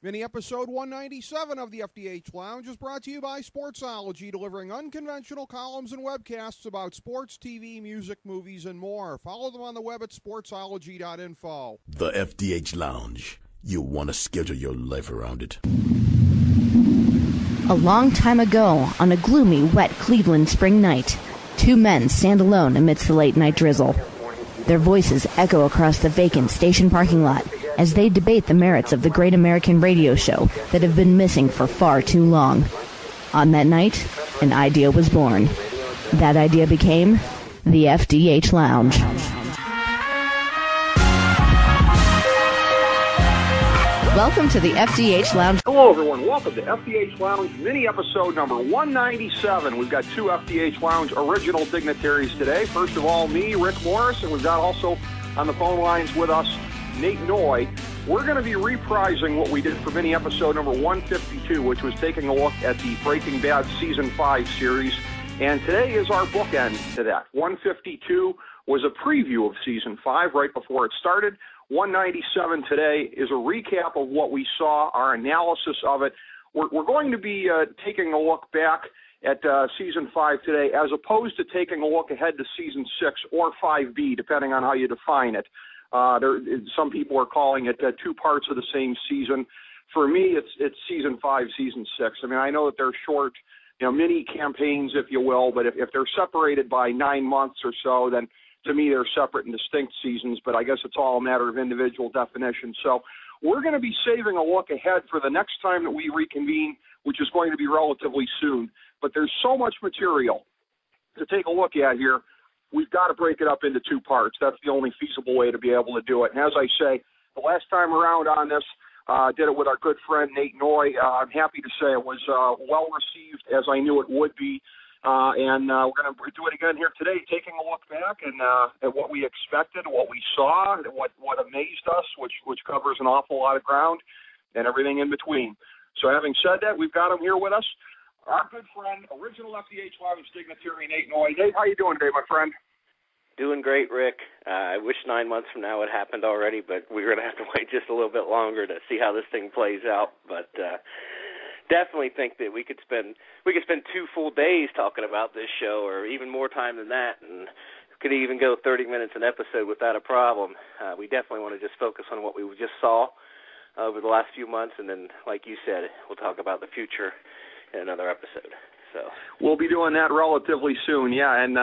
Mini episode 197 of the FDH Lounge is brought to you by Sportsology, delivering unconventional columns and webcasts about sports, TV, music, movies, and more. Follow them on the web at sportsology.info. The FDH Lounge. You want to schedule your life around it. A long time ago, on a gloomy, wet Cleveland spring night, two men stand alone amidst the late-night drizzle. Their voices echo across the vacant station parking lot as they debate the merits of the great American radio show that have been missing for far too long. On that night, an idea was born. That idea became the FDH Lounge. Welcome to the FDH Lounge. Hello, everyone. Welcome to FDH Lounge mini episode number 197. We've got two FDH Lounge original dignitaries today. First of all, me, Rick Morris, and we've got also on the phone lines with us Nate Noy. We're going to be reprising what we did for mini episode number 152, which was taking a look at the Breaking Bad Season 5 series. And today is our bookend to that. 152 was a preview of Season 5 right before it started. 197 today is a recap of what we saw, our analysis of it. We're going to be taking a look back at Season 5 today as opposed to taking a look ahead to Season 6 or 5B, depending on how you define it. Some people are calling it two parts of the same season. For me, it's Season 5, Season 6. I mean, I know that they're short, mini campaigns, if you will, but if they're separated by 9 months or so, then to me they're separate and distinct seasons, but I guess it's all a matter of individual definition. So we're going to be saving a look ahead for the next time that we reconvene, which is going to be relatively soon. But there's so much material to take a look at here. We've got to break it up into two parts. That's the only feasible way to be able to do it. And as I say, the last time around on this, did it with our good friend Nate Noy. I'm happy to say it was well received, as I knew it would be. And we're going to do it again here today, taking a look back and at what we expected, what we saw, what amazed us, which covers an awful lot of ground, and everything in between. So having said that, we've got him here with us. Our good friend, original FDH Lounge dignitary, Nate Noy. Nate, how you doing today, my friend? Doing great, Rick. I wish 9 months from now it happened already, but we're going to have to wait just a little bit longer to see how this thing plays out. But definitely think that we could spend 2 full days talking about this show, or even more time than that, and could even go 30 minutes an episode without a problem. We definitely want to just focus on what we just saw over the last few months, and then, like you said, we'll talk about the future in another episode. So we'll be doing that relatively soon, yeah. And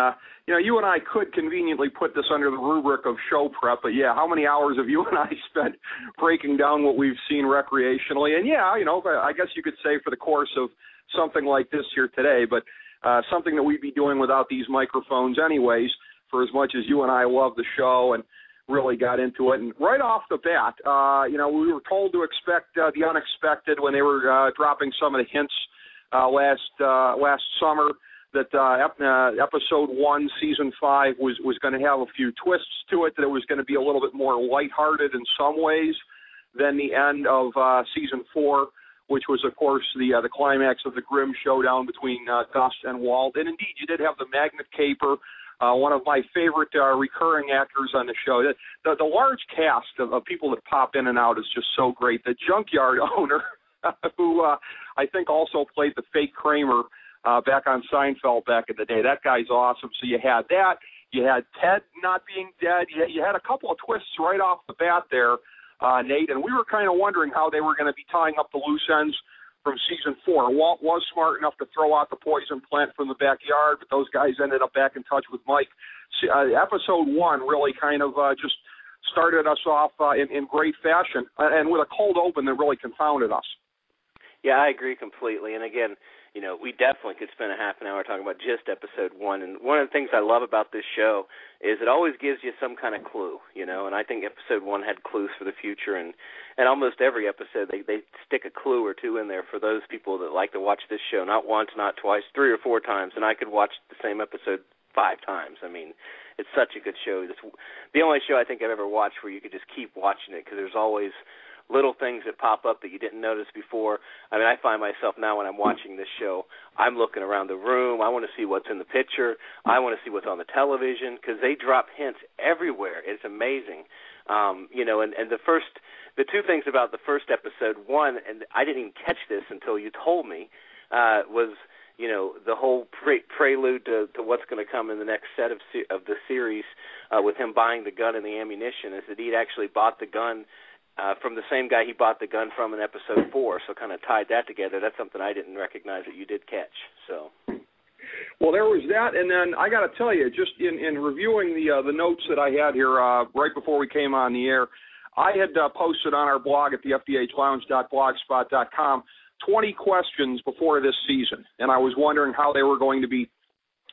you and I could conveniently put this under the rubric of show prep, but yeah, how many hours have you and I spent breaking down what we've seen recreationally? And yeah, I guess you could say for the course of something like this here today, but something that we'd be doing without these microphones anyways, for as much as you and I love the show and really got into it. And right off the bat, we were told to expect the unexpected when they were dropping some of the hints last summer that episode 1, season 5 was going to have a few twists to it, that it was going to be a little bit more lighthearted in some ways than the end of season 4, which was, of course, the climax of the grim showdown between Gus and Walt. And indeed, you did have the Magnet Caper, one of my favorite recurring actors on the show. The large cast of people that pop in and out is just so great. The junkyard owner, who I think also played the fake Kramer back on Seinfeld back in the day. That guy's awesome. So you had that. You had Ted not being dead. You had a couple of twists right off the bat there, Nate, and we were kind of wondering how they were going to be tying up the loose ends from season 4. Walt was smart enough to throw out the poison plant from the backyard, but those guys ended up back in touch with Mike. Episode 1 really kind of just started us off in great fashion, and with a cold open that really confounded us. Yeah, I agree completely. And again, we definitely could spend a half an hour talking about just episode 1. And one of the things I love about this show is it always gives you some kind of clue, and I think episode 1 had clues for the future. And almost every episode, they stick a clue or two in there for those people that like to watch this show, not once, not twice, 3 or 4 times. And I could watch the same episode 5 times. I mean, it's such a good show. It's the only show I think I've ever watched where you could just keep watching it because there's always little things that pop up that you didn't notice before. I mean, I find myself now when I'm watching this show, I'm looking around the room. I want to see what's in the picture. I want to see what's on the television because they drop hints everywhere. It's amazing. And the two things about the first episode, one, and I didn't even catch this until you told me, was, the whole prelude to what's going to come in the next set of the series with him buying the gun and the ammunition, is that he'd actually bought the gun from the same guy he bought the gun from in episode 4, so kind of tied that together. That's something I didn't recognize that you did catch. So. Well, there was that, and then I got to tell you, just in reviewing the notes that I had here right before we came on the air, I had posted on our blog at the FDHLounge.blogspot.com 20 questions before this season, and I was wondering how they were going to be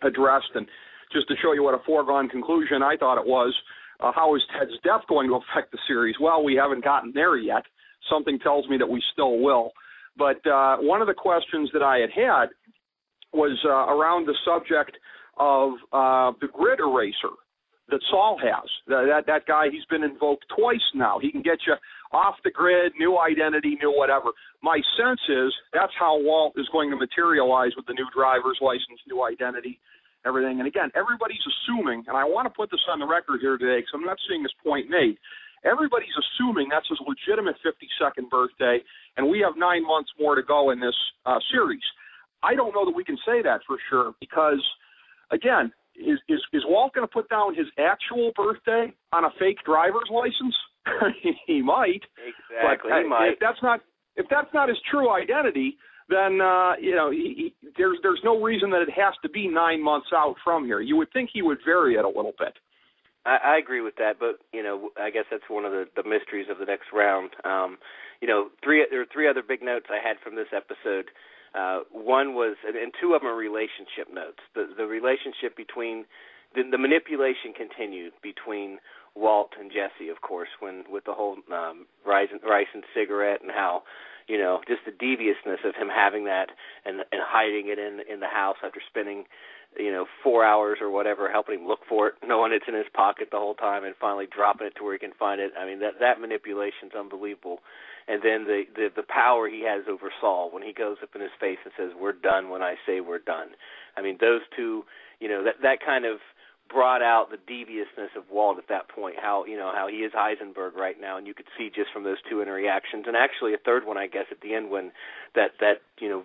addressed. And just to show you what a foregone conclusion I thought it was, how is Ted's death going to affect the series? Well, we haven't gotten there yet. Something tells me that we still will. But one of the questions that I had was around the subject of the grid eraser that Saul has. That guy, he's been invoked twice now. He can get you off the grid, new identity, new whatever. My sense is that's how Walt is going to materialize with the new driver's license, new identity, everything. And again, everybody's assuming, and I want to put this on the record here today because I'm not seeing this point made, everybody's assuming that's his legitimate 52nd birthday, and we have 9 months more to go in this series. I don't know that we can say that for sure because, again, is Walt going to put down his actual birthday on a fake driver's license? He might. Exactly, but, he might. If that's not his true identity, then there's no reason that it has to be 9 months out from here. You would think he would vary it a little bit. I agree with that, but I guess that's one of the mysteries of the next round. There are 3 other big notes I had from this episode. One was, and 2 of them are relationship notes. The relationship between the manipulation continued between Walt and Jesse, of course, with the whole rice and cigarette and how, just the deviousness of him having that and hiding it in the house after spending, 4 hours or whatever helping him look for it, knowing it's in his pocket the whole time, and finally dropping it to where he can find it. I mean, that manipulation's unbelievable. And then the power he has over Saul when he goes up in his face and says, "We're done when I say we're done." I mean, those two, that kind of brought out the deviousness of Walt at that point, how he is Heisenberg right now, and you could see just from those 2 interactions. And actually a third one, I guess, at the end when that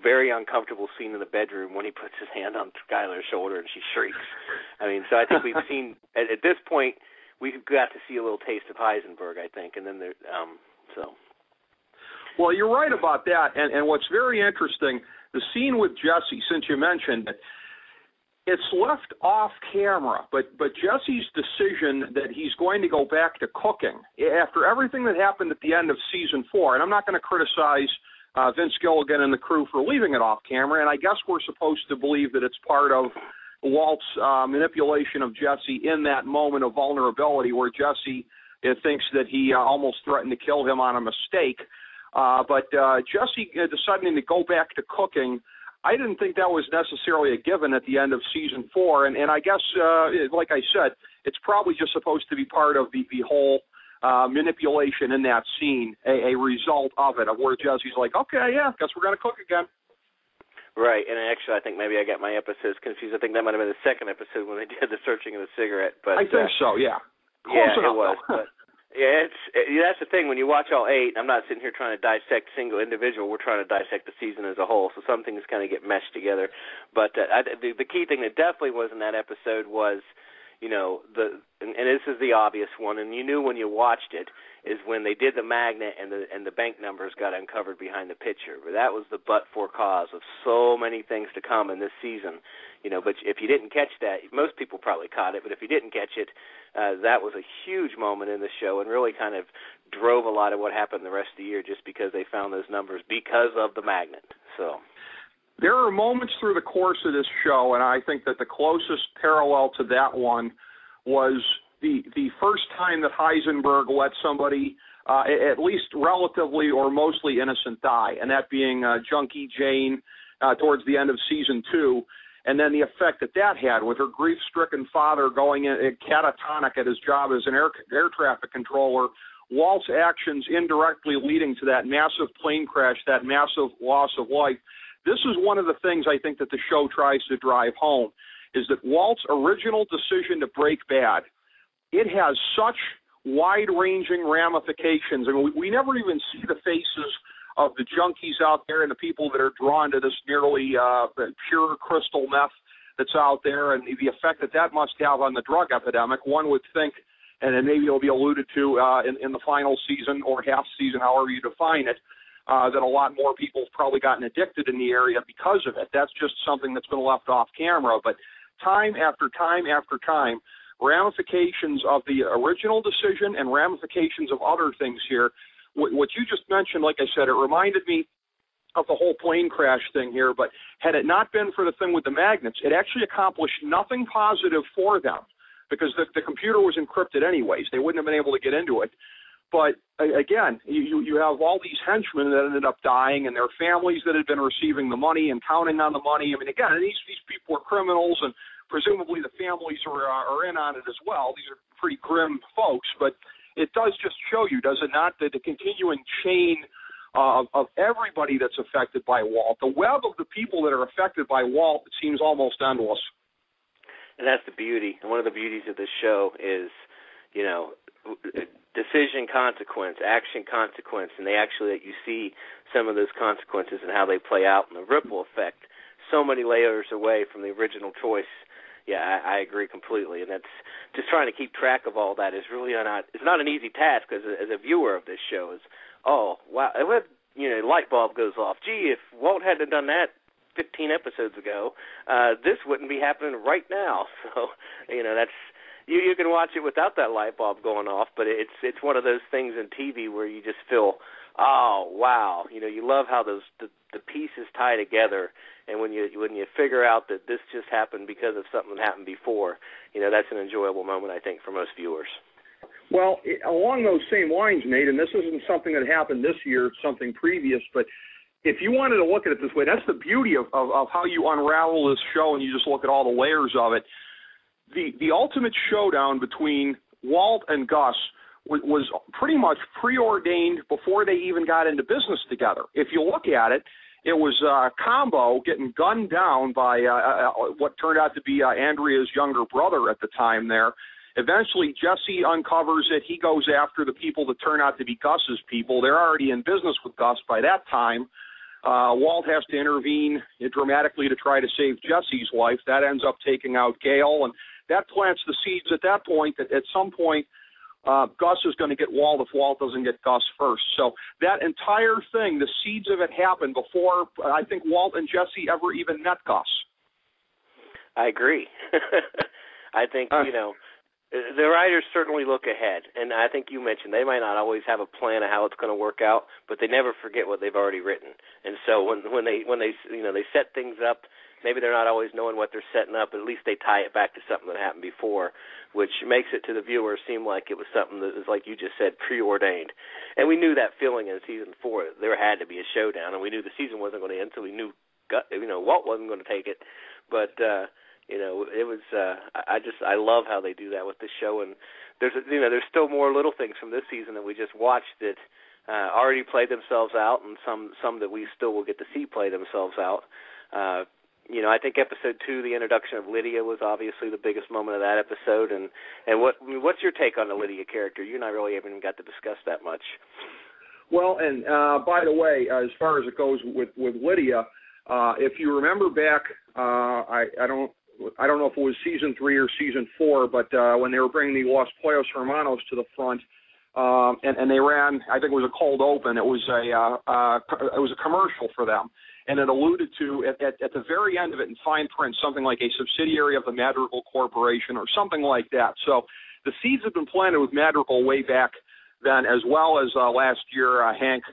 very uncomfortable scene in the bedroom when he puts his hand on Skylar's shoulder and she shrieks. I mean, so I think we've seen, at this point, we've got to see a little taste of Heisenberg, I think, and then so. Well, you're right about that, and what's very interesting, the scene with Jesse, since you mentioned it, it's left off camera, but Jesse's decision that he's going to go back to cooking after everything that happened at the end of season 4, and I'm not going to criticize Vince Gilligan and the crew for leaving it off camera, and I guess we're supposed to believe that it's part of Walt's manipulation of Jesse in that moment of vulnerability where Jesse thinks that he almost threatened to kill him on a mistake. But Jesse deciding to go back to cooking, I didn't think that was necessarily a given at the end of season 4. And I guess, like I said, it's probably just supposed to be part of the whole manipulation in that scene, a result of it, of where Jesse's like, okay, yeah, guess we're going to cook again. Right, and actually I think maybe I got my episodes confused. I think that might have been the second episode when they did the searching of the cigarette. But I think so, yeah. Close enough, it was. But, yeah, that's the thing. When you watch all 8, I'm not sitting here trying to dissect single individual. We're trying to dissect the season as a whole, so some things kind of get meshed together. But the key thing that definitely was in that episode was, and this is the obvious one, and you knew when you watched it, is when they did the magnet and the bank numbers got uncovered behind the picture. But that was the but-for cause of so many things to come in this season. But if you didn't catch that, most people probably caught it, but if you didn't catch it, that was a huge moment in the show and really kind of drove a lot of what happened the rest of the year just because they found those numbers because of the magnet. So there are moments through the course of this show, and I think that the closest parallel to that one was the first time that Heisenberg let somebody, at least relatively or mostly innocent, die, and that being Junkie Jane towards the end of season 2. And then the effect that had with her grief-stricken father going in catatonic at his job as an air traffic controller Walt's actions indirectly leading to that massive plane crash, that massive loss of life. This is one of the things I think that the show tries to drive home, is that Walt's original decision to break bad, it has such wide-ranging ramifications. I mean, we never even see the faces of the junkies out there and the people that are drawn to this nearly pure crystal meth that's out there, and the effect that that must have on the drug epidemic. One would think, and then maybe it'll be alluded to in the final season or half season, however you define it, that a lot more people have probably gotten addicted in the area because of it. That's just something that's been left off camera. But time after time after time, ramifications of the original decision and ramifications of other things here. What you just mentioned, like I said, it reminded me of the whole plane crash thing here, but had it not been for the thing with the magnets, it actually accomplished nothing positive for them because the computer was encrypted anyways. They wouldn't have been able to get into it. But again, you have all these henchmen that ended up dying and their families that had been receiving the money and counting on the money. I mean, again, these people are criminals, and presumably the families are in on it as well. These are pretty grim folks, but it does just show you, does it not, that the continuing chain of everybody that's affected by Walt, the web of the people that are affected by Walt, it seems almost endless. And that's the beauty. And one of the beauties of this show is, you know, decision consequence, action consequence, and they actually let you see some of those consequences and how they play out and the ripple effect so many layers away from the original choice. Yeah, I agree completely, and that's just trying to keep track of all that is really it's not an easy task as a viewer of this show. Is oh wow, light bulb goes off. Gee, if Walt hadn't done that 15 episodes ago, this wouldn't be happening right now. So that's you can watch it without that light bulb going off, but it's one of those things in TV where you just feel, oh wow, you love how the pieces tie together. And when you figure out that this just happened because of something that happened before, that's an enjoyable moment, I think, for most viewers. Well, along those same lines, Nate, and this isn't something that happened this year, it's something previous, but if you wanted to look at it this way, that's the beauty of how you unravel this show and you just look at all the layers of it. The ultimate showdown between Walt and Gus was pretty much preordained before they even got into business together. If you look at it, it was Combo getting gunned down by what turned out to be Andrea's younger brother at the time there. Eventually, Jesse uncovers it. He goes after the people that turn out to be Gus's people. They're already in business with Gus by that time. Walt has to intervene dramatically to try to save Jesse's life. That ends up taking out Gale, and that plants the seeds at that point that at some point Gus is going to get Walt if Walt doesn't get Gus first. So that entire thing, the seeds of it happened before I think Walt and Jesse ever even met Gus. I agree. I think, the writers certainly look ahead, and I think you mentioned they might not always have a plan of how it's going to work out, but they never forget what they've already written. And so when they set things up, maybe they're not always knowing what they're setting up, but at least they tie it back to something that happened before, which makes it to the viewer seem like it was something that was, like you just said, preordained. And we knew that feeling in season 4. There had to be a showdown, and we knew the season wasn't going to end, so we knew Walt wasn't going to take it. But it was. I love how they do that with this show, and there's still more little things from this season that we just watched that already played themselves out, and some that we still will get to see play themselves out. I think episode 2, the introduction of Lydia, was obviously the biggest moment of that episode. And what's your take on the Lydia character? You and I really haven't even got to discuss that much. Well, and by the way, as far as it goes with Lydia, if you remember back, I don't know if it was season 3 or season 4, but when they were bringing the Los Pollos Hermanos to the front, and they ran, I think it was a cold open. It was a commercial for them. And it alluded to, at the very end of it in fine print, something like a subsidiary of the Madrigal Corporation or something like that. So the seeds have been planted with Madrigal way back then, as well as last year, Hank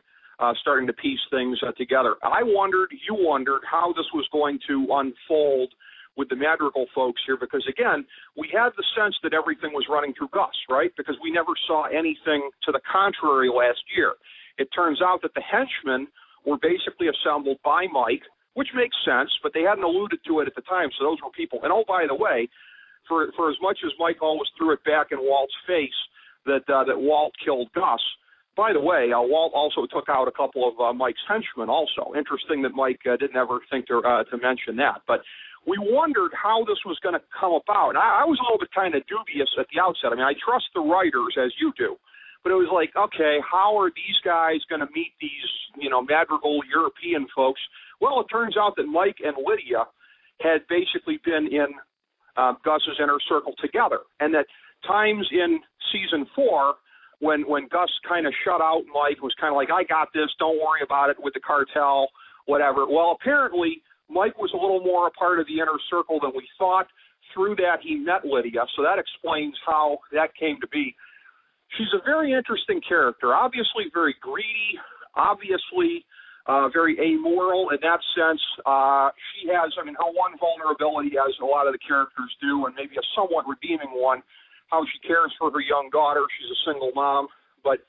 starting to piece things together. You wondered how this was going to unfold with the Madrigal folks here, because, again, we had the sense that everything was running through Gus, right? Because we never saw anything to the contrary last year. It turns out that the henchmen were basically assembled by Mike, which makes sense, but they hadn't alluded to it at the time, so those were people. And, oh, by the way, for as much as Mike always threw it back in Walt's face, that Walt killed Gus. By the way, Walt also took out a couple of Mike's henchmen also. Interesting that Mike didn't ever think to mention that. But we wondered how this was going to come about. And I was a little bit kind of dubious at the outset. I mean, I trust the writers, as you do. But it was like, okay, how are these guys going to meet these, Madrigal European folks? Well, it turns out that Mike and Lydia had basically been in Gus's inner circle together. And that times in season 4, when Gus kind of shut out Mike, was kind of like, I got this, don't worry about it with the cartel, whatever. Well, apparently Mike was a little more a part of the inner circle than we thought. Through that, he met Lydia, so that explains how that came to be. She's a very interesting character, obviously very greedy, obviously very amoral in that sense. She has, her one vulnerability, as a lot of the characters do, and maybe a somewhat redeeming one, how she cares for her young daughter. She's a single mom, but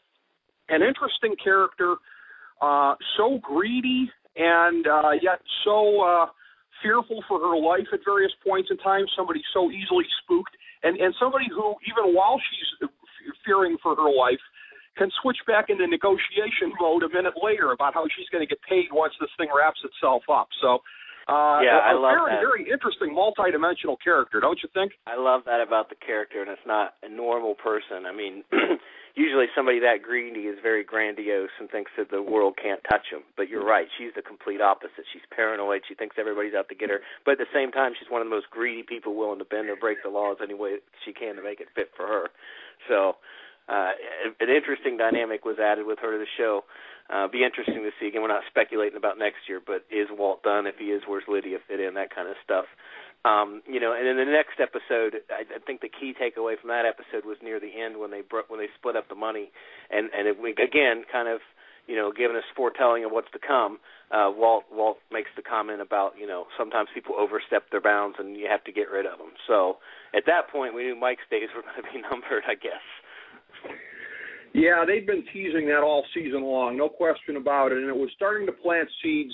an interesting character, so greedy and yet so fearful for her life at various points in time, somebody so easily spooked, and somebody who, even while she's fearing for her life, can switch back into negotiation mode a minute later about how she's going to get paid once this thing wraps itself up. So, I love very, that. very interesting, multi-dimensional character, don't you think? I love that about the character, and it's not a normal person. I mean, usually somebody that greedy is very grandiose and thinks that the world can't touch him. But you're right, she's the complete opposite. She's paranoid. She thinks everybody's out to get her. But at the same time, she's one of the most greedy people willing to bend or break the laws any way she can to make it fit for her. So an interesting dynamic was added with her to the show. Be interesting to see. Again, we're not speculating about next year, but is Walt done? If he is, where's Lydia fit in? That kind of stuff. And in the next episode, I think the key takeaway from that episode was near the end when they split up the money, and again, kind of, giving us foretelling of what's to come. Walt makes the comment about, sometimes people overstep their bounds and you have to get rid of them. So at that point, we knew Mike's days were going to be numbered, I guess. Yeah, they've been teasing that all season long, no question about it, and it was starting to plant seeds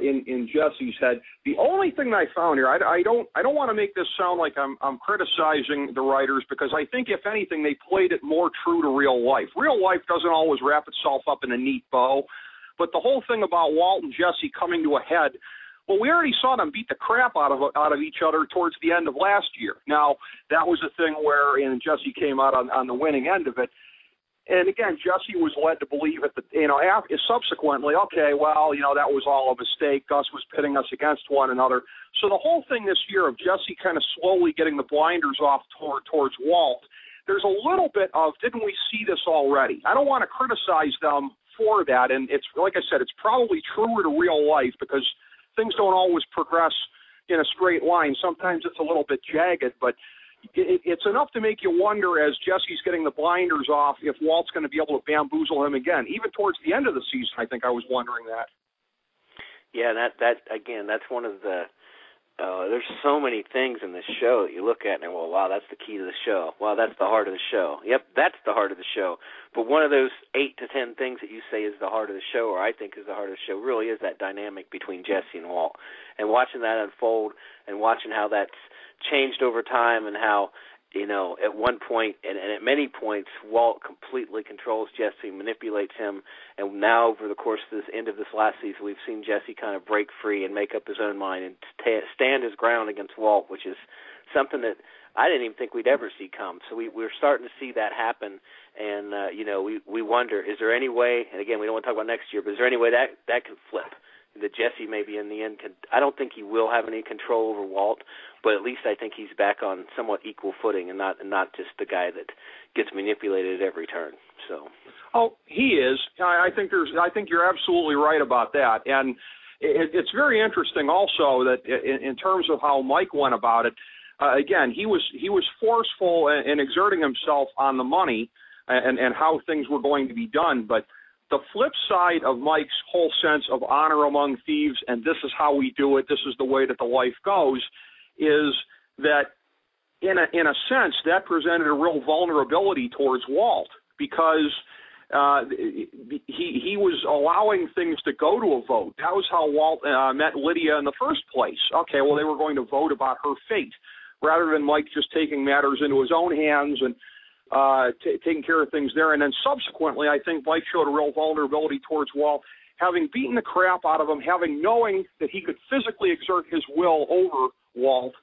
in Jesse's head. The only thing that I found here, I don't want to make this sound like I'm criticizing the writers, because I think, if anything, they played it more true to real life. Real life doesn't always wrap itself up in a neat bow, but the whole thing about Walt and Jesse coming to a head, well, we already saw them beat the crap out of each other towards the end of last year. Now, that was a thing where Jesse came out on the winning end of it. And again, Jesse was led to believe subsequently, okay, well, that was all a mistake. Gus was pitting us against one another. So the whole thing this year of Jesse kind of slowly getting the blinders off towards Walt, there's a little bit of, didn't we see this already? I don't want to criticize them for that. And it's, like I said, it's probably truer to real life, because things don't always progress in a straight line. Sometimes it's a little bit jagged, but it's enough to make you wonder, as Jesse's getting the blinders off, if Walt's going to be able to bamboozle him again. Even towards the end of the season, I think I was wondering that. Yeah, that again, that's one of the there's so many things in this show that you look at and, well, wow, that's the key to the show. Wow, that's the heart of the show. Yep, that's the heart of the show. But one of those 8 to 10 things that you say is the heart of the show, or I think is the heart of the show, really is that dynamic between Jesse and Walt. And watching that unfold and watching how that's changed over time, and how, at one point and at many points, Walt completely controls Jesse, manipulates him, and now over the course of this end of this last season, we've seen Jesse kind of break free and make up his own mind and stand his ground against Walt, which is something that I didn't even think we'd ever see come. So we're starting to see that happen, and we wonder, is there any way? And again, we don't want to talk about next year, but is there any way that can flip? That Jesse maybe in the end I don't think he will have any control over Walt, but at least I think he's back on somewhat equal footing, and not just the guy that gets manipulated at every turn. So, he is. I think you're absolutely right about that, and it's very interesting also that in terms of how Mike went about it. Again, he was forceful in exerting himself on the money and how things were going to be done, but the flip side of Mike's whole sense of honor among thieves, and this is how we do it, this is the way that the life goes, is that in a sense that presented a real vulnerability towards Walt, because he was allowing things to go to a vote. That was how Walt met Lydia in the first place. Okay, well, they were going to vote about her fate, rather than Mike just taking matters into his own hands and taking care of things there. And then subsequently, I think Mike showed a real vulnerability towards Walt, having beaten the crap out of him, knowing that he could physically exert his will over Walt.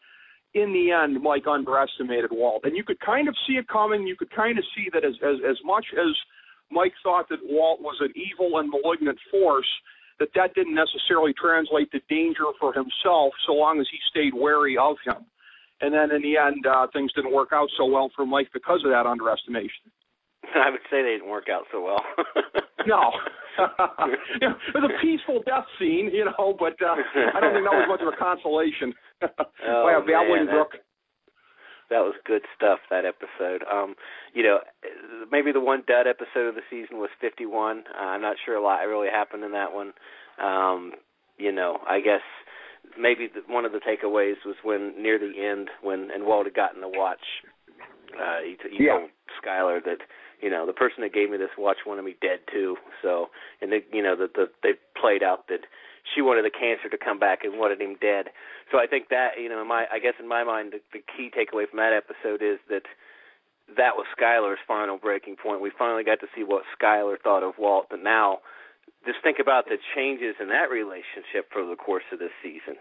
In the end, Mike underestimated Walt. And you could kind of see it coming. You could kind of see that as much as Mike thought that Walt was an evil and malignant force, that didn't necessarily translate to danger for himself so long as he stayed wary of him. And then in the end, things didn't work out so well for Mike because of that underestimation. I would say they didn't work out so well. No. It was a peaceful death scene, but I don't think that was much of a consolation. By a babbling brook. That was good stuff, that episode. Maybe the one dud episode of the season was 51. I'm not sure a lot really happened in that one. I guess maybe one of the takeaways was when near the end, and Walt had gotten the watch, he told Skylar that, the person that gave me this watch wanted me dead too. So, and they played out that she wanted the cancer to come back and wanted him dead. So I think that, in my mind, the key takeaway from that episode is that was Skylar's final breaking point. We finally got to see what Skylar thought of Walt, and now just think about the changes in that relationship for the course of this season,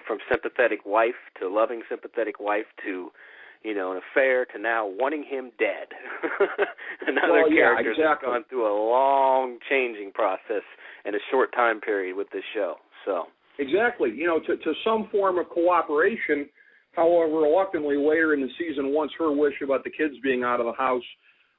from sympathetic wife to loving sympathetic wife to, an affair to now wanting him dead. Another character that's gone through a long changing process in a short time period with this show. So exactly, to some form of cooperation, however reluctantly later in the season, once her wish about the kids being out of the house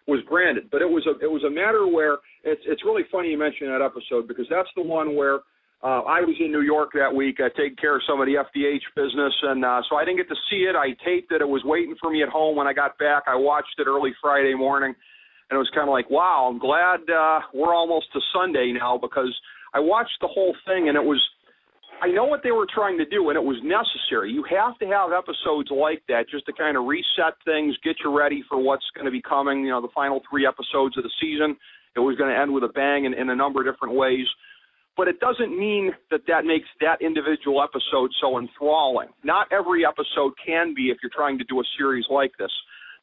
was granted. But it was a matter where it's really funny you mention that episode, because that's the one where I was in New York that week taking care of some of the FDH business, and so I didn't get to see it. I taped it. It was waiting for me at home when I got back. I watched it early Friday morning, and it was kind of like, wow, I'm glad we're almost to Sunday now, because I watched the whole thing, and I know what they were trying to do, and it was necessary. You have to have episodes like that just to kind of reset things, get you ready for what's going to be coming, the final 3 episodes of the season. It was going to end with a bang in a number of different ways. But it doesn't mean that makes that individual episode so enthralling. Not every episode can be if you're trying to do a series like this.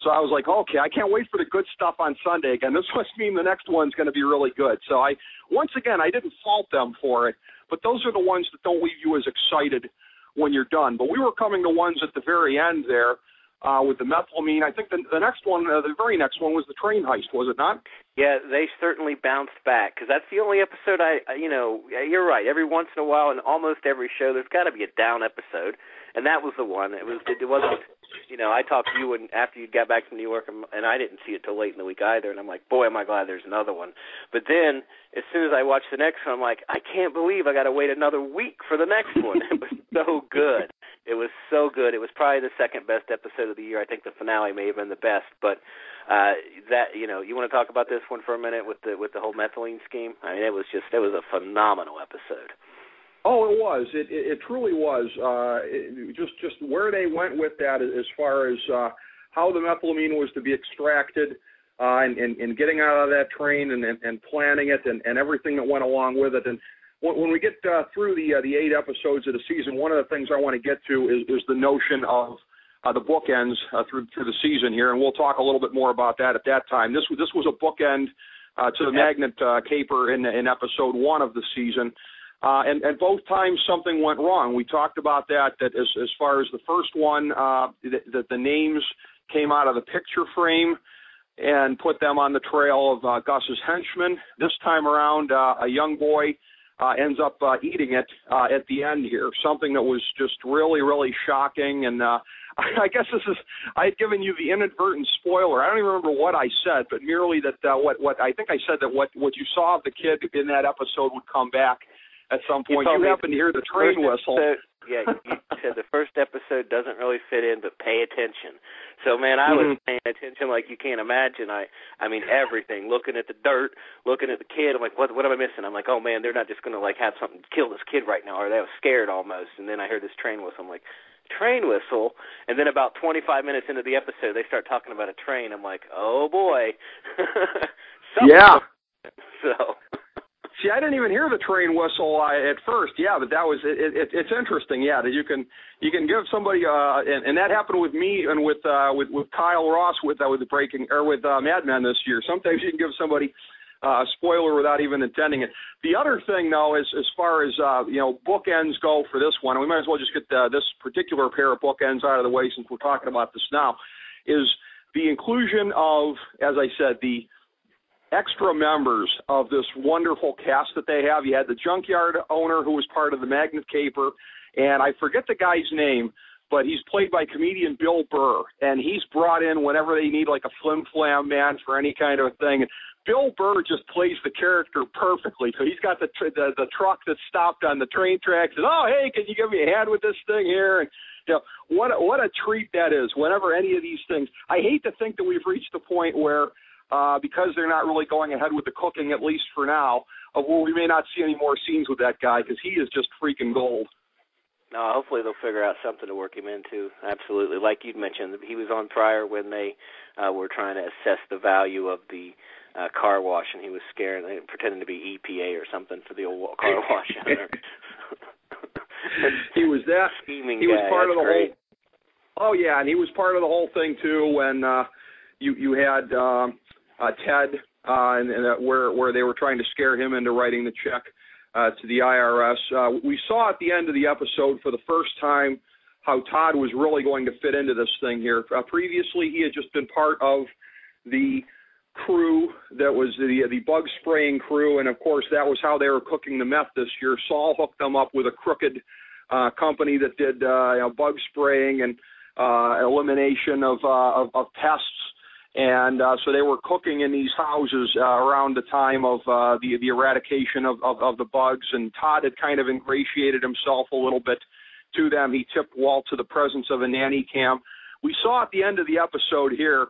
So I was like, okay, I can't wait for the good stuff on Sunday again. This must mean the next one's going to be really good. So I didn't fault them for it, but those are the ones that don't leave you as excited when you're done. But we were coming to ones at the very end there with the methylamine. I think the next one, the very next one was the train heist, was it not? Yeah, they certainly bounced back, because that's the only episode you're right. Every once in a while, in almost every show, there's got to be a down episode, and that was the one. It wasn't. I talked to you after you got back from New York, and I didn't see it till late in the week either, and I'm like, boy, am I glad there's another one. But then, as soon as I watched the next one, I'm like, I can't believe I got to wait another week for the next one. It was so good. It was so good. It was probably the second best episode of the year. I think the finale may have been the best, but you want to talk about this one for a minute with the whole methylene scheme? I mean, it was a phenomenal episode. Oh, it was. It truly was. Just where they went with that as far as how the methylamine was to be extracted and getting out of that train and planning it and everything that went along with it. And when we get through the 8 episodes of the season, one of the things I want to get to is the notion of the bookends through the season here, and we'll talk a little bit more about that at that time. This was a bookend to the magnet caper in episode 1 of the season. And both times something went wrong. We talked about that as far as the first one, that the names came out of the picture frame and put them on the trail of Gus's henchmen. This time around, a young boy ends up eating it at the end here, something that was just really, really shocking. And I guess I had given you the inadvertent spoiler. I don't even remember what I said, but merely that what I think I said that what you saw of the kid in that episode would come back at some point. You happened to hear the train whistle. You said the first episode doesn't really fit in, but pay attention. So, man, I was paying attention like you can't imagine. I mean, everything, looking at the dirt, looking at the kid. I'm like, what am I missing? I'm like, oh, man, they're not just going to, have something kill this kid right now, or they was scared almost. And then I heard this train whistle. I'm like, train whistle? And then about 25 minutes into the episode, they start talking about a train. I'm like, oh, boy. Yeah. So... See, I didn't even hear the train whistle at first. Yeah, but that was it's interesting. Yeah, that you can give somebody and that happened with me and with Kyle Ross with breaking or with Mad Men this year. Sometimes you can give somebody a spoiler without even intending it. The other thing, though, is as far as bookends go for this one, and we might as well just get this particular pair of bookends out of the way since we're talking about this now, is the inclusion of, as I said, the extra members of this wonderful cast that they have. You had the junkyard owner who was part of the Magnet Caper, and I forget the guy's name, but he's played by comedian Bill Burr, and he's brought in whenever they need like a flim-flam man for any kind of thing. Bill Burr just plays the character perfectly. So he's got the truck that's stopped on the train tracks, and oh, hey, can you give me a hand with this thing here? And what a treat that is. Whenever any of these things, I hate to think that we've reached the point where because they're not really going ahead with the cooking, at least for now, where we may not see any more scenes with that guy because he is just freaking gold. No, hopefully they'll figure out something to work him into. Absolutely. Like you'd mentioned, he was on prior when they were trying to assess the value of the car wash, and he was scared, pretending to be EPA or something for the old car wash. He was that. Scheming he was guy. part That's of the great. whole. Oh yeah, and he was part of the whole thing too when you had Ted and where they were trying to scare him into writing the check to the IRS. We saw at the end of the episode for the first time how Todd was really going to fit into this thing here. Previously, he had just been part of the crew that was the bug spraying crew, and of course that was how they were cooking the meth this year. Saul hooked them up with a crooked company that did bug spraying and elimination of pests, and so they were cooking in these houses around the time of the eradication of the bugs, and Todd had kind of ingratiated himself a little bit to them. He tipped Walt to the presence of a nanny cam. We saw at the end of the episode here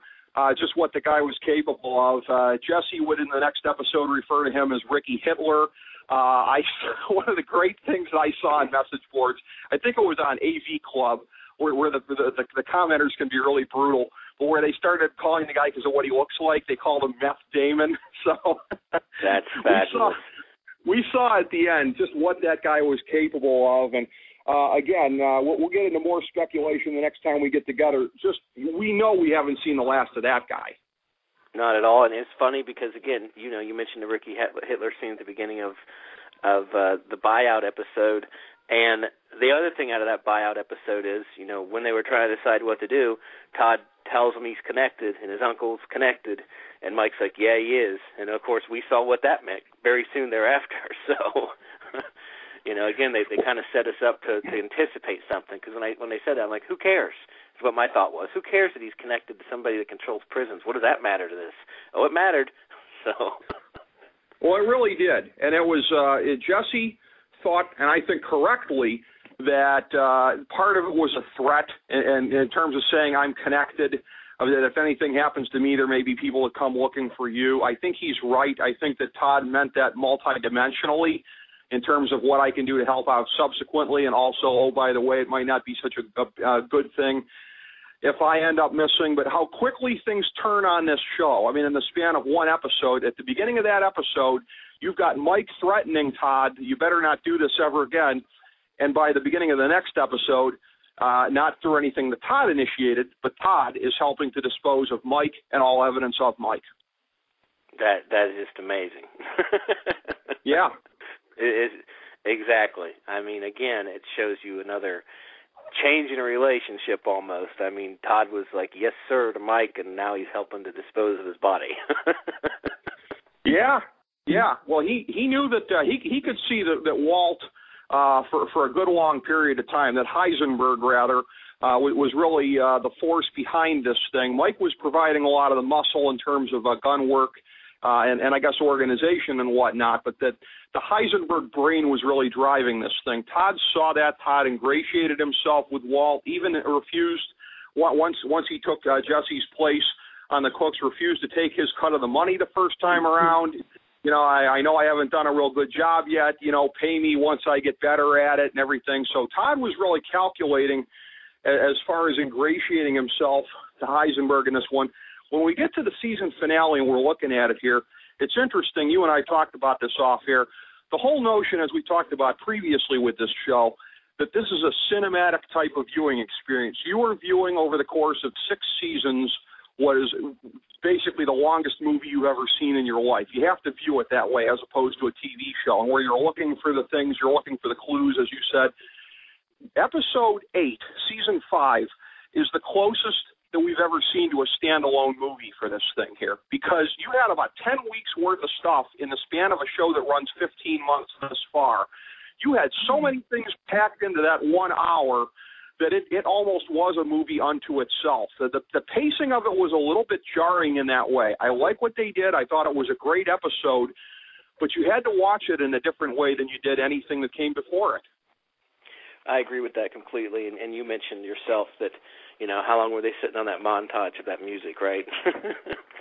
just what the guy was capable of. Jesse would, in the next episode, refer to him as Ricky Hitler. One of the great things that I saw on message boards, I think it was on AV Club, where the commenters can be really brutal, but where they started calling the guy because of what he looks like, they called him Meth Damon. So that's fabulous. We saw at the end just what that guy was capable of, and again, we'll get into more speculation the next time we get together. Just we know we haven't seen the last of that guy. Not at all, and it's funny because again, you mentioned the Ricky Hitler scene at the beginning of the buyout episode, and the other thing out of that buyout episode is, when they were trying to decide what to do, Todd tells him he's connected and his uncle's connected, and Mike's like, yeah, he is, and of course we saw what that meant very soon thereafter. So. Again, they kind of set us up to anticipate something, because when they said that, I'm like, who cares? That's what my thought was. Who cares that he's connected to somebody that controls prisons? What does that matter to this? Oh, it mattered. So. Well, it really did. And it was Jesse thought, and I think correctly, that part of it was a threat in terms of saying I'm connected, that if anything happens to me, there may be people that come looking for you. I think he's right. I think that Todd meant that multidimensionally, in terms of what I can do to help out subsequently, and also, oh, by the way, it might not be such a good thing if I end up missing. But how quickly things turn on this show. I mean, in the span of one episode, at the beginning of that episode, you've got Mike threatening Todd, you better not do this ever again. And by the beginning of the next episode, not through anything that Todd initiated, but Todd is helping to dispose of Mike and all evidence of Mike. That is just amazing. Yeah. Exactly. I mean, again, it shows you another change in a relationship almost. I mean, Todd was like, yes, sir, to Mike, and now he's helping to dispose of his body. Yeah. Well, he knew that he could see that Walt, for a good long period of time, that Heisenberg, rather, was really the force behind this thing. Mike was providing a lot of the muscle in terms of gun work, and I guess organization and whatnot, but that the Heisenberg brain was really driving this thing. Todd saw that. Todd ingratiated himself with Walt, even refused, once he took Jesse's place on the cooks, refused to take his cut of the money the first time around. I know I haven't done a real good job yet, pay me once I get better at it and everything. So Todd was really calculating as far as ingratiating himself to Heisenberg in this one. When we get to the season finale and we're looking at it here, it's interesting. You and I talked about this off here. The whole notion, as we talked about previously with this show, that this is a cinematic type of viewing experience. You are viewing over the course of 6 seasons what is basically the longest movie you've ever seen in your life. You have to view it that way as opposed to a TV show, and where you're looking for the things, you're looking for the clues, as you said. Episode 8, Season 5, is the closest that we've ever seen to a standalone movie for this thing here, because you had about 10 weeks worth of stuff in the span of a show that runs 15 months this far. You had so many things packed into that 1 hour that it almost was a movie unto itself. The pacing of it was a little bit jarring in that way. I like what they did. I thought it was a great episode, but you had to watch it in a different way than you did anything that came before it. I agree with that completely, and you mentioned yourself that, how long were they sitting on that montage of that music, right?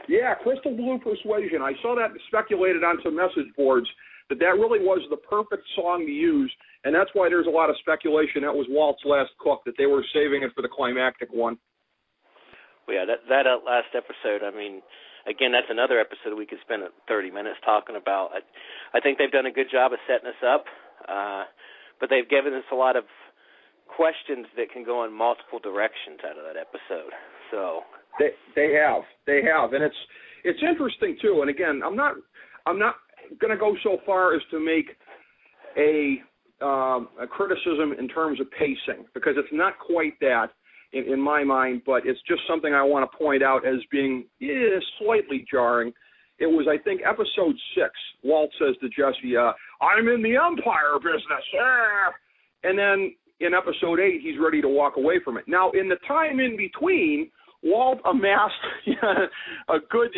Yeah, Crystal Blue Persuasion. I saw that speculated on some message boards that really was the perfect song to use, and that's why there's a lot of speculation that was Walt's last cook, that they were saving it for the climactic one. Well, yeah, that last episode, I mean, again, that's another episode we could spend 30 minutes talking about. I think they've done a good job of setting us up, but they've given us a lot of questions that can go in multiple directions out of that episode. So they have, and it's interesting too. And again, I'm not going to go so far as to make a criticism in terms of pacing, because it's not quite that in my mind, but it's just something I want to point out as being slightly jarring. It was, I think, episode 6. Walt says to Jesse, I'm in the Empire business. And then in episode 8, he's ready to walk away from it. Now, in the time in between, Walt amassed a good,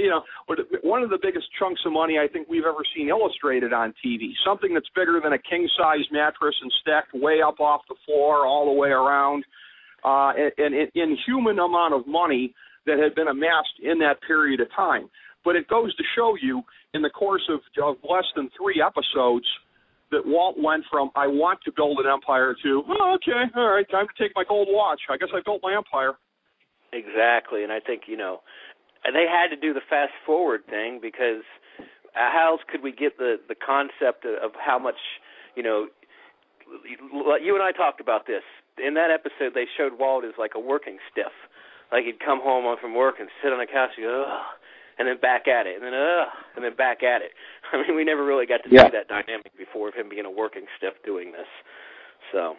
one of the biggest chunks of money I think we've ever seen illustrated on TV, something that's bigger than a king-size mattress and stacked way up off the floor all the way around, an inhuman amount of money that had been amassed in that period of time. But it goes to show you, in the course of less than 3 episodes, that Walt went from, I want to build an empire, to, okay, all right, time to take my gold watch. I guess I built my empire. Exactly, and I think, they had to do the fast-forward thing, because how else could we get the concept of how much, you and I talked about this. In that episode, they showed Walt as like a working stiff. Like he'd come home from work and sit on the couch and go, ugh, and then back at it, and then back at it. I mean, we never really got to see that dynamic before of him being a working stiff doing this. So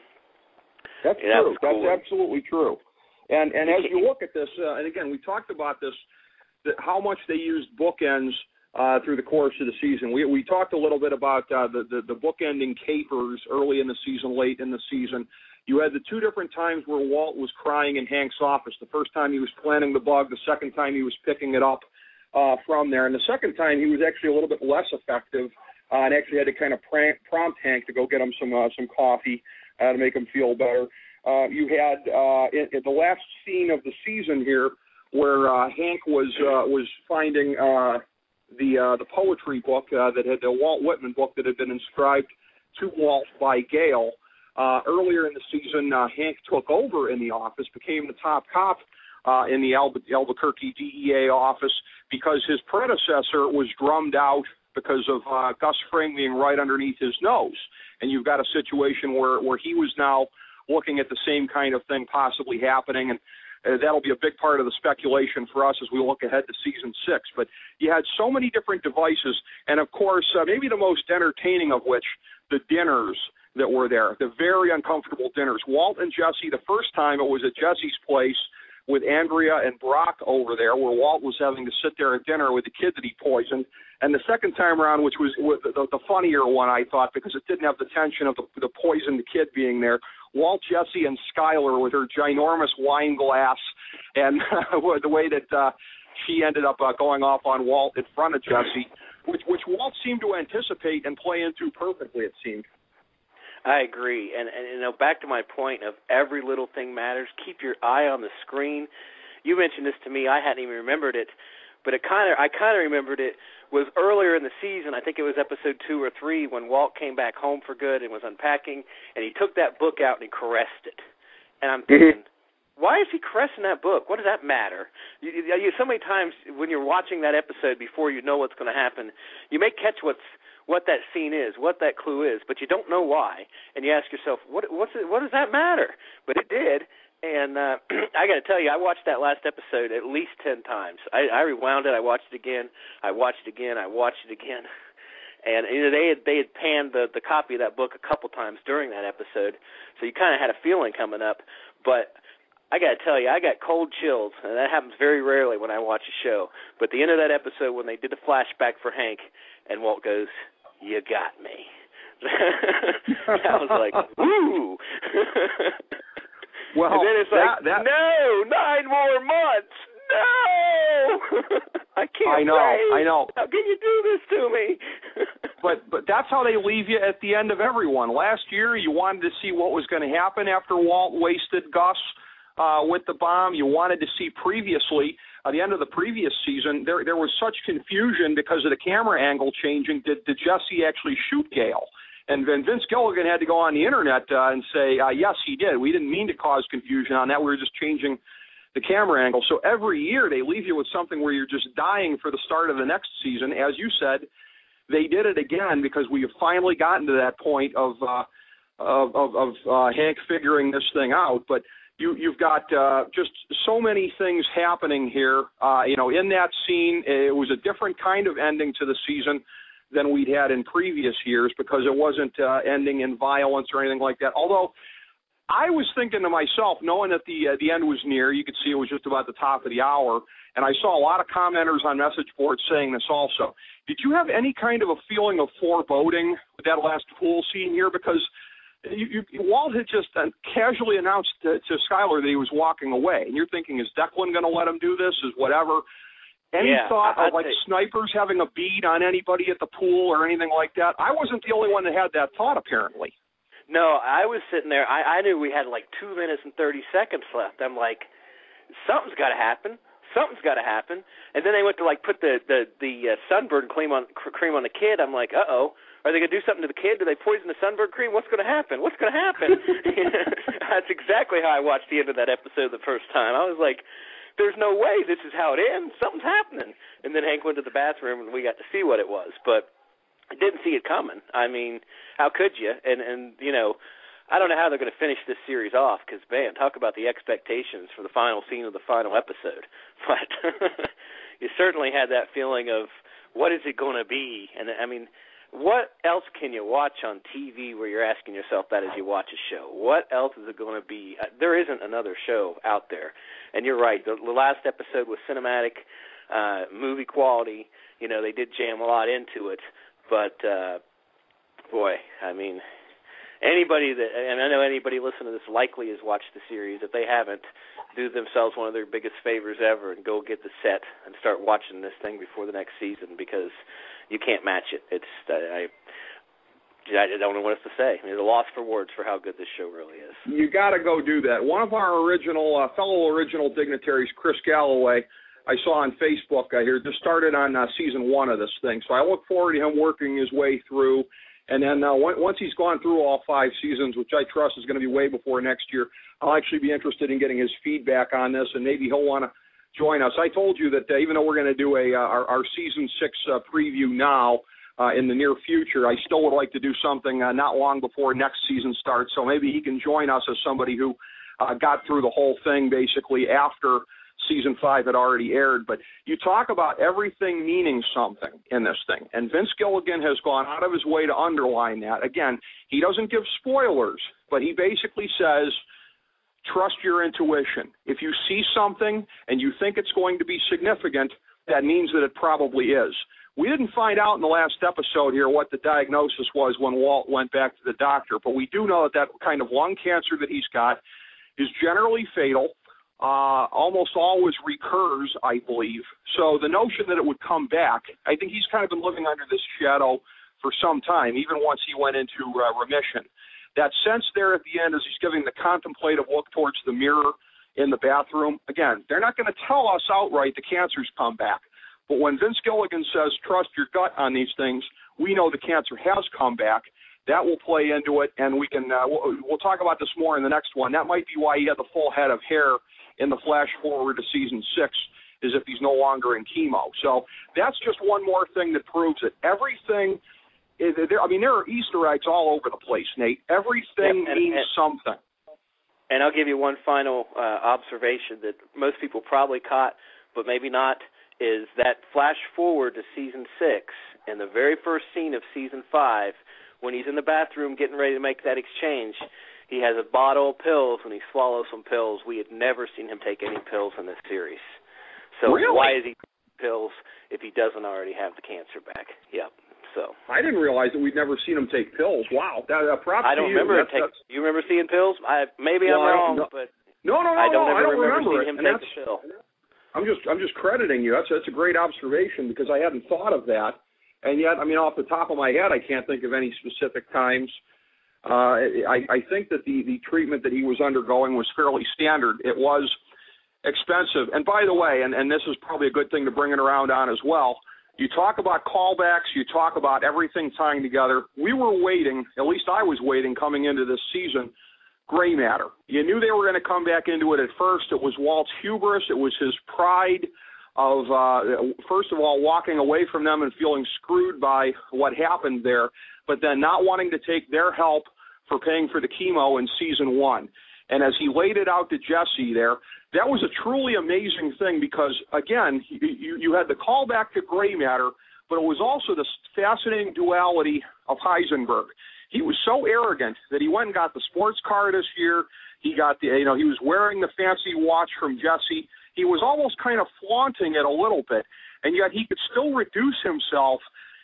that's true. That's absolutely true. And as you look at this, and again, we talked about this, that how much they used bookends through the course of the season. We talked a little bit about the bookending capers early in the season, late in the season. You had the 2 different times where Walt was crying in Hank's office. The first time he was planting the bug. The second time he was picking it up from there. And the second time he was actually a little bit less effective and actually had to kind of prompt Hank to go get him some coffee to make him feel better. You had in the last scene of the season here, where Hank was finding the poetry book that had the Walt Whitman book that had been inscribed to Walt by Gale. Earlier in the season, Hank took over in the office, became the top cop in the Albuquerque DEA office, because his predecessor was drummed out because of Gus Fring being right underneath his nose. And you've got a situation where he was now looking at the same kind of thing possibly happening, and that'll be a big part of the speculation for us as we look ahead to season 6. But you had so many different devices, and of course, maybe the most entertaining of which, the dinners that were there, the very uncomfortable dinners. Walt and Jesse, the first time it was at Jesse's place with Andrea and Brock over there, where Walt was having to sit there at dinner with the kid that he poisoned. And the second time around, which was the funnier one, I thought, because it didn't have the tension of the poisoned kid being there, Walt, Jesse, and Skylar with her ginormous wine glass, and the way that she ended up going off on Walt in front of Jesse, which Walt seemed to anticipate and play into perfectly, it seemed. I agree, and back to my point of every little thing matters. Keep your eye on the screen. You mentioned this to me. I hadn't even remembered it, but I kind of remembered it was earlier in the season. I think it was episode 2 or 3 when Walt came back home for good and was unpacking, and he took that book out and he caressed it. And I'm thinking, why is he caressing that book? What does that matter? So many times when you're watching that episode before you know what's going to happen, you may catch what that scene is, what that clue is, but you don't know why. And you ask yourself, what does that matter? But it did. And I got to tell you, I watched that last episode at least 10 times. I rewound it. I watched it again. I watched it again. I watched it again. And they had panned the copy of that book a couple times during that episode, so you kind of had a feeling coming up. But I got to tell you, I got cold chills, and that happens very rarely when I watch a show. But the end of that episode, when they did the flashback for Hank, and Walt goes, "You got me." I was like, "Woo!" Well, and then it's like, no, 9 more months. No, I can't. I know. How can you do this to me? But that's how they leave you at the end of everyone. Last year, you wanted to see what was going to happen after Walt wasted Gus with the bomb. You wanted to see previously, at the end of the previous season, there was such confusion because of the camera angle changing. Did Jesse actually shoot Gale? And then Vince Gilligan had to go on the internet and say, yes, he did. We didn't mean to cause confusion on that. We were just changing the camera angle. So every year they leave you with something where you're just dying for the start of the next season. As you said, they did it again because we have finally gotten to that point of Hank figuring this thing out. But you've got just so many things happening here. In that scene, it was a different kind of ending to the season than we'd had in previous years because it wasn't ending in violence or anything like that. Although I was thinking to myself, knowing that the end was near, you could see it was just about the top of the hour, and I saw a lot of commenters on message boards saying this also. Did you have any kind of a feeling of foreboding with that last pool scene here? Because Walt had just casually announced to Skyler that he was walking away, and you're thinking, is Declan going to let him do this? Is whatever? Any thought of snipers having a bead on anybody at the pool or anything like that? I wasn't the only one that had that thought, apparently. No, I was sitting there. I knew we had like 2 minutes and 30 seconds left. I'm like, something's got to happen. Something's got to happen. And then they went to put the sunburn cream on the kid. I'm like, uh-oh. Are they going to do something to the kid? Do they poison the sunburn cream? What's going to happen? What's going to happen? That's exactly how I watched the end of that episode the first time. I was like, there's no way this is how it ends. Something's happening. And then Hank went to the bathroom, and we got to see what it was. But I didn't see it coming. I mean, how could you? And I don't know how they're going to finish this series off because, man, talk about the expectations for the final scene of the final episode. But you certainly had that feeling of what is it going to be? And, I mean, what else can you watch on TV where you're asking yourself that as you watch a show? What else is it going to be? There isn't another show out there. And you're right. The last episode was cinematic, movie quality. They did jam a lot into it. But, boy, I mean, and I know anybody listening to this likely has watched the series. If they haven't, do themselves one of their biggest favors ever and go get the set and start watching this thing before the next season because you can't match it. I don't know what else to say. I mean, it's a loss for words for how good this show really is. You got to go do that. One of our fellow original dignitaries, Chris Galloway, I saw on Facebook here, just started on season 1 of this thing. So I look forward to him working his way through. And then once he's gone through all 5 seasons, which I trust is going to be way before next year, I'll actually be interested in getting his feedback on this, and maybe he'll want to join us. I told you that even though we're going to do our season 6 preview now in the near future, I still would like to do something not long before next season starts. So maybe he can join us as somebody who got through the whole thing basically after season 5 had already aired. But you talk about everything meaning something in this thing, and Vince Gilligan has gone out of his way to underline that. Again, he doesn't give spoilers, but he basically says, trust your intuition. If you see something and you think it's going to be significant, that means that it probably is. We didn't find out in the last episode here what the diagnosis was when Walt went back to the doctor, but we do know that kind of lung cancer that he's got is generally fatal. Almost always recurs, I believe. So the notion that it would come back, I think he's kind of been living under this shadow for some time, even once he went into remission. That sense there at the end as he's giving the contemplative look towards the mirror in the bathroom, again, they're not going to tell us outright the cancer's come back. But when Vince Gilligan says trust your gut on these things, we know the cancer has come back. That will play into it, and we can we'll talk about this more in the next one. That might be why he had the full head of hair in the flash forward to season 6, is if he's no longer in chemo. So that's just one more thing that proves it. Everything, there are Easter eggs all over the place, Nate. Everything means something. And I'll give you one final observation that most people probably caught, but maybe not, is that flash forward to season 6 and the very first scene of season 5, when he's in the bathroom getting ready to make that exchange, he has a bottle of pills and he swallows some pills. We had never seen him take any pills in this series. So really? Why is he taking pills if he doesn't already have the cancer back? Yep. So I didn't realize that we'd never seen him take pills. Wow. Props I don't to you. remember you remember seeing pills? Maybe I'm wrong, but no, I don't remember it. seeing him take a pill. I'm just crediting you. That's a great observation because I hadn't thought of that. And yet, off the top of my head, I can't think of any specific times. I think that the treatment that he was undergoing was fairly standard. It was expensive. And by the way, and this is probably a good thing to bring it around on as well, you talk about callbacks, you talk about everything tying together. We were waiting, at least I was waiting coming into this season, gray matter. You knew they were going to come back into it at first. It was Walt's hubris. It was his pride of, first of all, walking away from them and feeling screwed by what happened there, but then not wanting to take their help for paying for the chemo in season 1. And as he laid it out to Jesse there, that was a truly amazing thing because, again, you had the callback to gray matter, but it was also this fascinating duality of Heisenberg. He was so arrogant that he went and got the sports car this year. He got he was wearing the fancy watch from Jesse. He was almost kind of flaunting it a little bit, and yet he could still reduce himself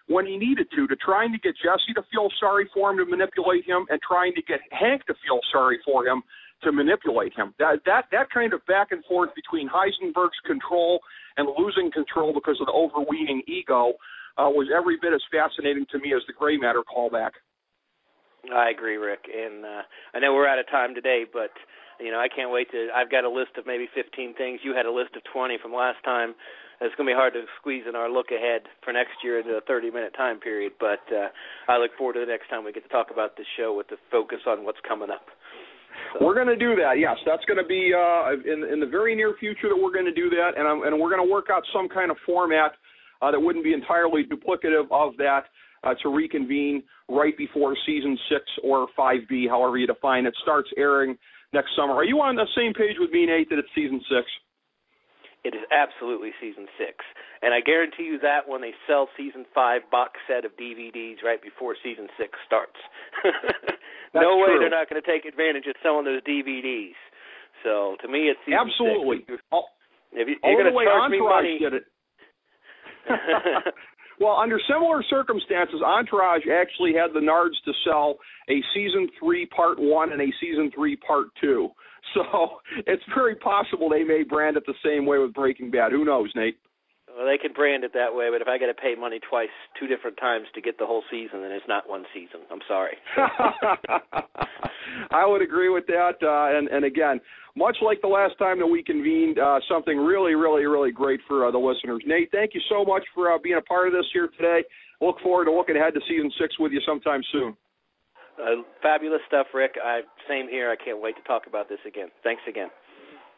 when he needed to trying to get Jesse to feel sorry for him to manipulate him and trying to get Hank to feel sorry for him to manipulate him. That kind of back and forth between Heisenberg's control and losing control because of the overweening ego was every bit as fascinating to me as the gray matter callback. I agree, Rick, and I know we're out of time today, but I can't wait I've got a list of maybe 15 things. You had a list of 20 from last time. It's going to be hard to squeeze in our look ahead for next year into a 30-minute time period, but I look forward to the next time we get to talk about this show with the focus on what's coming up. So. We're going to do that, yes. That's going to be in the very near future that we're going to do that, and we're going to work out some kind of format that wouldn't be entirely duplicative of that to reconvene right before Season 6 or 5B, however you define it, starts airing next summer. Are you on the same page with me, Nate, that it's Season 6? It is absolutely Season 6. And I guarantee you that when they sell Season 5 box set of DVDs right before Season 6 starts. No way they're not going to take advantage of selling those DVDs. So, to me, it's Season 6. Absolutely. If you're going to charge me money... Did it. Well, under similar circumstances, Entourage actually had the nards to sell a Season 3 Part 1 and a Season 3 Part 2. So it's very possible they may brand it the same way with Breaking Bad. Who knows, Nate? Well, they could brand it that way, but if I got to pay money twice, 2 different times to get the whole season, then it's not one season. I'm sorry. I would agree with that. And again, much like the last time that we convened, something really, really, really great for the listeners. Nate, thank you so much for being a part of this here today. Look forward to looking ahead to Season 6 with you sometime soon. Fabulous stuff, Rick. Same here. I can't wait to talk about this again. Thanks again.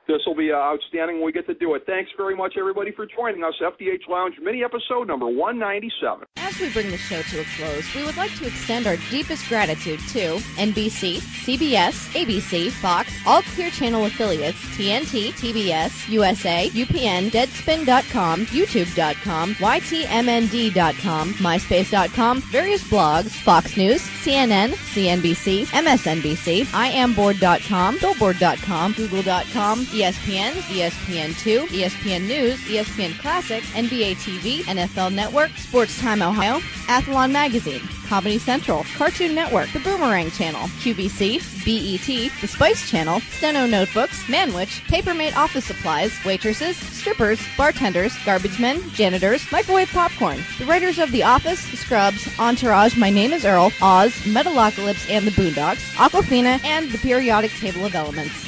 This will be outstanding when we get to do it. Thanks very much, everybody, for joining us. FDH Lounge mini-episode number 197. As we bring the show to a close, we would like to extend our deepest gratitude to NBC, CBS, ABC, Fox, all Clear Channel affiliates, TNT, TBS, USA, UPN, Deadspin.com, YouTube.com, YTMND.com, MySpace.com, various blogs, Fox News, CNN, CNBC, MSNBC, IamBoard.com, Billboard.com, Google.com, ESPN, ESPN2, ESPN News, ESPN Classic, NBA TV, NFL Network, Sports Time Ohio, Athlon Magazine, Comedy Central, Cartoon Network, The Boomerang Channel, QVC, BET, The Spice Channel, Steno Notebooks, Manwich, Papermate Office Supplies, waitresses, strippers, bartenders, garbage men, janitors, microwave popcorn, the writers of The Office, Scrubs, Entourage, My Name is Earl, Oz, Metalocalypse and the Boondocks, Aquafina, and The Periodic Table of Elements.